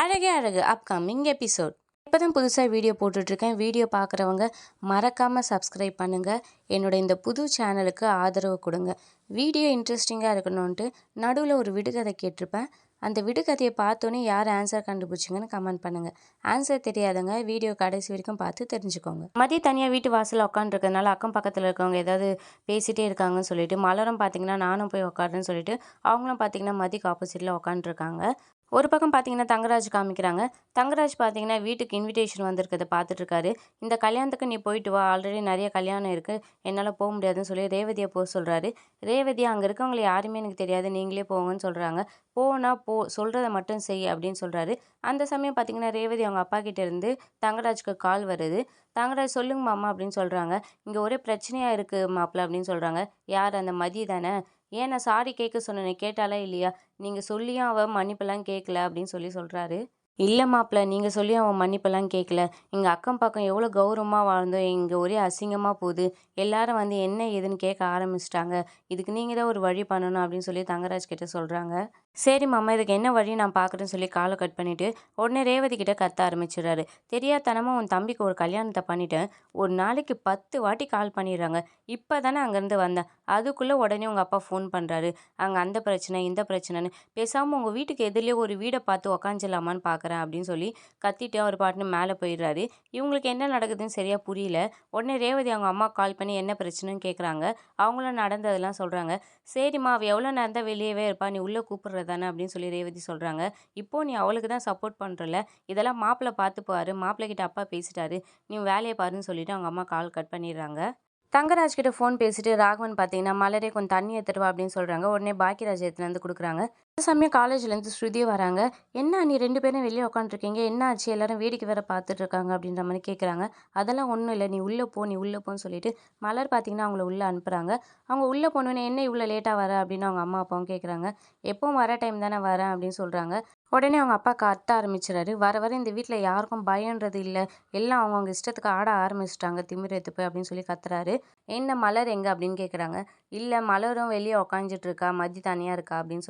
அழகே அழகு upcoming episode. இப்போ தான் புதுசாக வீடியோ போட்டுட்ருக்கேன். வீடியோ பார்க்குறவங்க மறக்காமல் சப்ஸ்கிரைப் பண்ணுங்கள். என்னோட இந்த புது சேனலுக்கு ஆதரவு கொடுங்க. வீடியோ இன்ட்ரெஸ்டிங்காக இருக்கணும்ன்ட்டு நடுவில் ஒரு விடுகதை கேட்டிருப்பேன். அந்த விடுகதையை பார்த்தோன்னே யார் ஆன்சர் கண்டுபிடிச்சிங்கன்னு கமெண்ட் பண்ணுங்கள். ஆன்சர் தெரியாதங்க வீடியோ கடைசி வரைக்கும் பார்த்து தெரிஞ்சுக்கோங்க. மதியம் தனியாக வீட்டு வாசலில் உட்காந்துருக்கனால அக்கம் பக்கத்தில் இருக்கவங்க ஏதாவது பேசிகிட்டே இருக்காங்கன்னு சொல்லிட்டு மலரும் பார்த்தீங்கன்னா நானும் போய் உட்காருன்னு சொல்லிட்டு அவங்களும் பார்த்தீங்கன்னா மதிக்கு ஆப்போசிட்டில் உட்காந்துருக்காங்க. ஒரு பக்கம் பார்த்தீங்கன்னா தங்கராஜ் காமிக்கிறாங்க. தங்கராஜ் பார்த்தீங்கன்னா வீட்டுக்கு இன்விடேஷன் வந்திருக்கிறத பார்த்துட்ருக்காரு. இந்த கல்யாணத்துக்கு நீ போயிட்டு வா, ஆல்ரெடி நிறைய கல்யாணம் இருக்குது, என்னால் போக முடியாதுன்னு சொல்லி ரேவதியை போக சொல்கிறாரு. ரேவதி அங்கே இருக்கவங்களை யாருமே எனக்கு தெரியாது, நீங்களே போங்கன்னு சொல்கிறாங்க. போனா போ, சொல்கிறத மட்டும் செய் அப்படின்னு சொல்கிறாரு. அந்த சமயம் பார்த்தீங்கன்னா ரேவதி அவங்க அப்பா கிட்டே இருந்து தங்கராஜுக்கு கால் வருது. தங்கராஜ் சொல்லுங்க மாமா அப்படின்னு சொல்கிறாங்க. இங்கே ஒரே பிரச்சனையாக இருக்குது மாப்பிள்ள அப்படின்னு சொல்கிறாங்க. யார்? அந்த மதி தானே? ஏன் நான் சாரி கேட்க சொன்னேன், கேட்டாலா இல்லையா? நீங்கள் சொல்லியும் அவள் மன்னிப்பெல்லாம் கேட்கல அப்படின்னு சொல்கிறாரு. இல்லை மாப்பிள்ள, நீங்கள் சொல்லியும் அவன் மன்னிப்பெல்லாம் கேட்கல. எங்கள் அக்கம் பக்கம் எவ்வளோ கௌரவமாக வாழ்ந்தோம், இங்கே ஒரே அசிங்கமாக போகுது. எல்லாரும் வந்து என்ன ஏதுன்னு கேட்க ஆரம்பிச்சிட்டாங்க. இதுக்கு நீங்கள் தான் ஒரு வழி பண்ணணும் அப்படின்னு சொல்லி தங்கராஜ் கிட்ட சொல்கிறாங்க. சரி மாமா, இதுக்கு என்ன வழி நான் பார்க்குறேன்னு சொல்லி காலை கட் பண்ணிவிட்டு உடனே ரேவதி கிட்ட கத்த ஆரம்பிச்சிடுறாரு. தெரியாதனமாக உன் தம்பிக்கு ஒரு கல்யாணத்தை பண்ணிட்டேன், ஒரு நாளைக்கு 10 வாட்டி கால் பண்ணிடுறாங்க, இப்போ தானே அங்கேருந்து வந்தேன், அதுக்குள்ளே உடனே உங்கள் அப்பா ஃபோன் பண்ணுறாரு, அங்கே அந்த பிரச்சனை இந்த பிரச்சனைன்னு. பேசாமல் உங்கள் வீட்டுக்கு எதிரிலே ஒரு வீடை பார்த்து உக்காஞ்சிடலாமான்னு பார்க்குறேன் அப்படின்னு சொல்லி கத்திட்டு அவர் பாட்டுன்னு மேலே போயிடுறாரு. இவங்களுக்கு என்ன நடக்குதுன்னு சரியாக புரியல. உடனே ரேவதி அவங்க அம்மா கால் பண்ணி என்ன பிரச்சனைன்னு கேட்குறாங்க. அவங்களும் நடந்ததெல்லாம் சொல்கிறாங்க. சரிம்மா, அவள் எவ்வளோ நேரம் தான் வெளியவே இருப்பா, நீ உள்ளே கூப்பிட்றது தானே அப்படின்னு சொல்லி ரேவதி சொல்கிறாங்க. இப்போது நீ அவளுக்கு தான் சப்போர்ட் பண்ணுறல, இதெல்லாம் மாப்பிள்ளை பார்த்துப்பாரு, மாப்பிள்ளை கிட்ட அப்பா பேசிட்டாரு, நீ வேலையை பாருன்னு சொல்லிட்டு அவங்க அம்மா கால் கட் பண்ணிடுறாங்க. தங்கராஜ் கிட்ட ஃபோன் பேசிட்டு ராகவன் பார்த்தீங்கன்னா மலரே கொஞ்சம் தண்ணி எடுத்துருவா அப்படின்னு சொல்கிறாங்க. உடனே பாக்கியராஜ் எடுத்துலேருந்து கொடுக்குறாங்க. அந்த சமயம் காலேஜ்லேருந்து ஸ்ருதி வராங்க. என்ன நீ 2 பேரும் வெளியே உட்காந்துருக்கீங்க, என்ன ஆச்சு, எல்லாரும் வேடிக்கை வேற பார்த்துட்டு இருக்காங்க அப்படின்ற மாதிரி கேட்குறாங்க. அதெல்லாம் ஒன்றும் இல்லை, நீ உள்ளே போ, நீ உள்ளே போன்னு சொல்லிட்டு மலர் பார்த்தீங்கன்னா அவங்கள உள்ளே அனுப்புகிறாங்க. அவங்க உள்ளே போனோன்னே என்ன இவ்வளோ லேட்டாக வர அப்படின்னு அவங்க அம்மா அப்பாவும் கேட்குறாங்க. எப்பவும் வர டைம் தானே வரேன் அப்படின்னு சொல்கிறாங்க. உடனே அவங்க அப்பா கத்த ஆரம்பிச்சிடாரு. வர வர இந்த வீட்டில் யாருக்கும் பயன்றது இல்லை, எல்லாம் அவங்கவுங்க இஷ்டத்துக்கு ஆட ஆரம்பிச்சிட்டாங்க, திமிரெத்து போய் அப்படின்னு சொல்லி கத்துறாரு. என்ன மலர் எங்கே அப்படின்னு கேட்குறாங்க. இல்லை, மலரும் வெளியே உக்காந்துட்டு இருக்கா, மதி தனியாக இருக்கா அப்படின்னு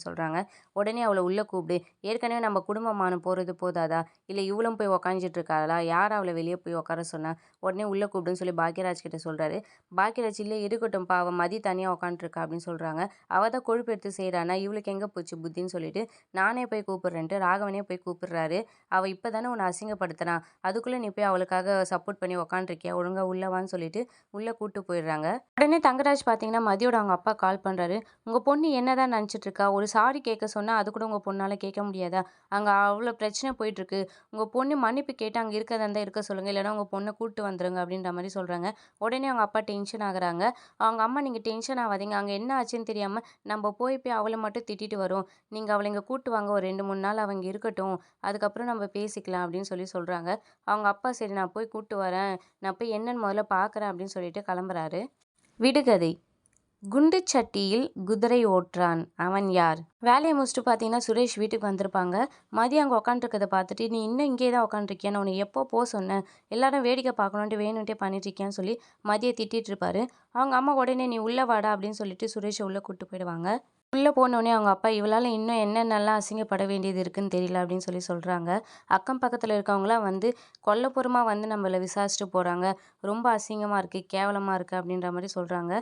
சொல்கிறாங்க. உடனே அவளை உள்ளே கூப்பிடு, ஏற்கனவே நம்ம குடும்பமான போகிறது போதாதா, இல்லை இவளும் போய் உக்காந்துட்டு இருக்காளா, யார் அவளை வெளியே போய் உட்கார சொன்னா, உடனே உள்ளே கூப்பிடுன்னு சொல்லி பாக்கியராஜ் கிட்ட சொல்கிறாரு. பாக்கியராஜ் இல்லை இருக்கட்டும் பா, அவள் மதி தனியாக உட்காந்துருக்கா அப்படின்னு சொல்கிறாங்க. அவள் தான் கொழுப்பு எடுத்து செய்கிறானா, இவளுக்கு எங்கே போச்சு புத்தின்னு சொல்லிட்டு நானே போய் கூப்பிட்றேன்ட்டு ராகவனே போய் கூப்பிடுறாரு. அவள் இப்போ தானே உன்னை அசிங்கப்படுத்துறான், அதுக்குள்ளே நீ போய் அவளுக்காக சப்போர்ட் பண்ணி உக்காண்டிருக்கியா, ஒழுங்கா உள்ளவான்னு சொல்லிட்டு உள்ளே கூப்பிட்டு போயிடுறாங்க. உடனே தங்கராஜ் பார்த்தீங்கன்னா மதியோட அவங்க அப்பா கால் பண்ணுறாரு. உங்கள் பொண்ணு என்னதான் நினச்சிட்டு இருக்கா, ஒரு சாரி கேட்க சொன்னால் அது கூட உங்கள் பொண்ணால் கேட்க முடியாதா, அங்கே அவ்வளோ பிரச்சனை போயிட்டுருக்கு, உங்கள் பொண்ணு மன்னிப்பு கேட்டு அங்கே இருக்கிறதா இருந்தால் இருக்க சொல்லுங்கள், இல்லைனா உங்கள் பொண்ணை கூப்பிட்டு வந்துருங்க அப்படின்ற மாதிரி சொல்கிறாங்க. உடனே அவங்க அப்பா டென்ஷன் ஆகுறாங்க. அவங்க அம்மா நீங்கள் டென்ஷன் ஆகாதீங்க, அங்கே என்ன ஆச்சுன்னு தெரியாமல் நம்ம போய் அவளை மட்டும் திட்டிட்டு வரோம், நீங்கள் அவளை இங்கே கூப்பிட்டு வாங்க, ஒரு 2 3 நாள் அவங்க இருக்கட்டும், அதுக்கப்புறம் நம்ம பேசிக்கலாம் அப்படின்னு சொல்கிறாங்க. அவங்க அப்பா சரி நான் போய் கூப்பிட்டு வரேன், நான் போய் என்னன்னு முதல்ல பார்க்குறேன் அப்படின்னு சொல்லிட்டு கிளம்புறாரு. விடுகதை. குண்டு சட்டியில் குதிரை ஓட்டுறான், அவன் யார்? வேலையை முடிச்சுட்டு பார்த்தீங்கன்னா சுரேஷ் வீட்டுக்கு வந்திருப்பாங்க. மதியம் அங்கே உட்காந்துருக்கதை பார்த்துட்டு நீ இன்னும் இங்கே தான் உட்காந்துருக்கியான்னு உன்னை எப்போ போக சொன்னேன், எல்லாரும் வேடிக்கை பார்க்கணுன்ட்டு வேணுன்ட்டே பண்ணிட்டு இருக்கியான்னு சொல்லி மதியை திட்டிகிட்டு இருப்பாரு. அவங்க அம்மா உடனே நீ உள்ளே வாடா அப்படின்னு சொல்லிட்டு சுரேஷை உள்ளே கூப்பிட்டு போயிடுவாங்க. உள்ளே போனோடனே அவங்க அப்பா இவளால் இன்னும் என்னென்னலாம் அசிங்கப்பட வேண்டியது இருக்குன்னு தெரியல அப்படின்னு சொல்கிறாங்க. அக்கம் பக்கத்தில் இருக்கவங்களாம் வந்து கொல்லப்புறமாக வந்து நம்மளை விசாரிச்சுட்டு போகிறாங்க, ரொம்ப அசிங்கமாக இருக்குது, கேவலமாக இருக்குது அப்படின்ற மாதிரி சொல்கிறாங்க.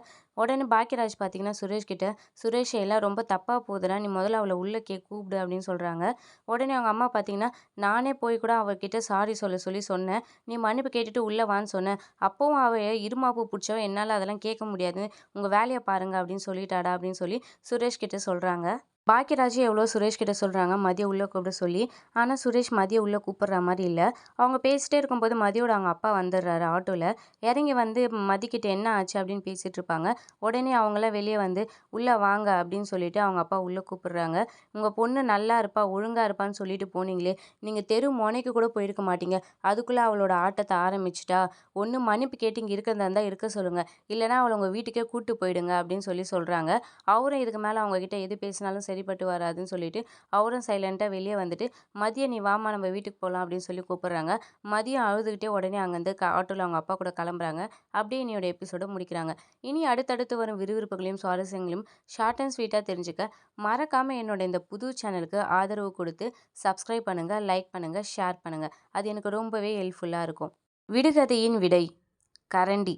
உடனே பாக்கியராஜ் பார்த்தீங்கன்னா சுரேஷ் கிட்ட, சுரேஷ் எல்லாம் ரொம்ப தப்பாக போகுதுடா, நீ முதல்ல அவளை உள்ளே கூப்பிடு அப்படின்னு சொல்கிறாங்க. உடனே அவங்க அம்மா பார்த்தீங்கன்னா நானே போய் கூட அவகிட்ட சாரி சொல்லி சொன்னேன், நீ மன்னிப்பு கேட்டுட்டு உள்ளே வான்னு சொன்னேன், அப்போவும் அவள் இருமாப்பு பிடிச்சவ, என்னால் அதெல்லாம் கேட்க முடியாது, உங்கள் வேலையை பாருங்கள் அப்படின்னு சொல்லிட்டாடா அப்படின்னு சொல்லி சுரேஷ் கிட்ட சொல்கிறாங்க. பாக்கியராஜ் எவ்வளோ சுரேஷ் கிட்ட சொல்கிறாங்க மதியம் உள்ளே கூப்பிட சொல்லி. ஆனால் சுரேஷ் மதியம் உள்ளே கூப்பிட்ற மாதிரி இல்லை. அவங்க பேசிகிட்டே இருக்கும்போது மதியோட அவங்க அப்பா வந்துடுறாரு ஆட்டோவில். இறங்கி வந்து மதிக்கிட்ட என்ன ஆச்சு அப்படின்னு பேசிகிட்டு இருப்பாங்க. உடனே அவங்களாம் வெளியே வந்து உள்ளே வாங்க அப்படின்னு சொல்லிட்டு அவங்க அப்பா உள்ளே கூப்பிடுறாங்க. உங்கள் பொண்ணு நல்லா இருப்பா, ஒழுங்காக இருப்பான்னு சொல்லிட்டு போனீங்களே, நீங்கள் தெரு முனைக்கு கூட போயிருக்க மாட்டீங்க, அதுக்குள்ளே அவளோட ஆட்டத்தை ஆரம்பிச்சிட்டா, ஒன்று மன்னிப்பு கேட்டு இங்கே இருக்கிறதா இருந்தால் இருக்க சொல்லுங்கள், இல்லைனா அவளை உங்கள் வீட்டுக்கே கூப்பிட்டு போயிடுங்க அப்படின்னு சொல்கிறாங்க. அவரும் இதுக்கு மேலே அவங்கக்கிட்ட எது பேசினாலும் சரி சரிப்பட்டு வராதுன்னு சொல்லிட்டு அவரும் சைலண்ட்டாக வெளியே வந்துட்டு மதியம் நீ வாமா நம்ம வீட்டுக்கு போகலாம் அப்படின்னு சொல்லி கூப்பிடுறாங்க. மதியம் அழுதுகிட்டே உடனே அங்கேருந்து ஆட்டோவில் அவங்க அப்பா கூட கிளம்புறாங்க. அப்படியே என்னோட எபிசோட முடிக்கிறாங்க. இனி அடுத்தடுத்து வரும் விறுவிறுப்புகளையும் சுவாரஸ்யங்களையும் ஷார்ட் அண்ட் ஸ்வீட்டாக தெரிஞ்சுக்க மறக்காமல் என்னோட இந்த புது சேனலுக்கு ஆதரவு கொடுத்து சப்ஸ்கிரைப் பண்ணுங்கள், லைக் பண்ணுங்கள், ஷேர் பண்ணுங்கள். அது எனக்கு ரொம்பவே ஹெல்ப்ஃபுல்லாக இருக்கும். விடுகதையின் விடை: கரண்டி.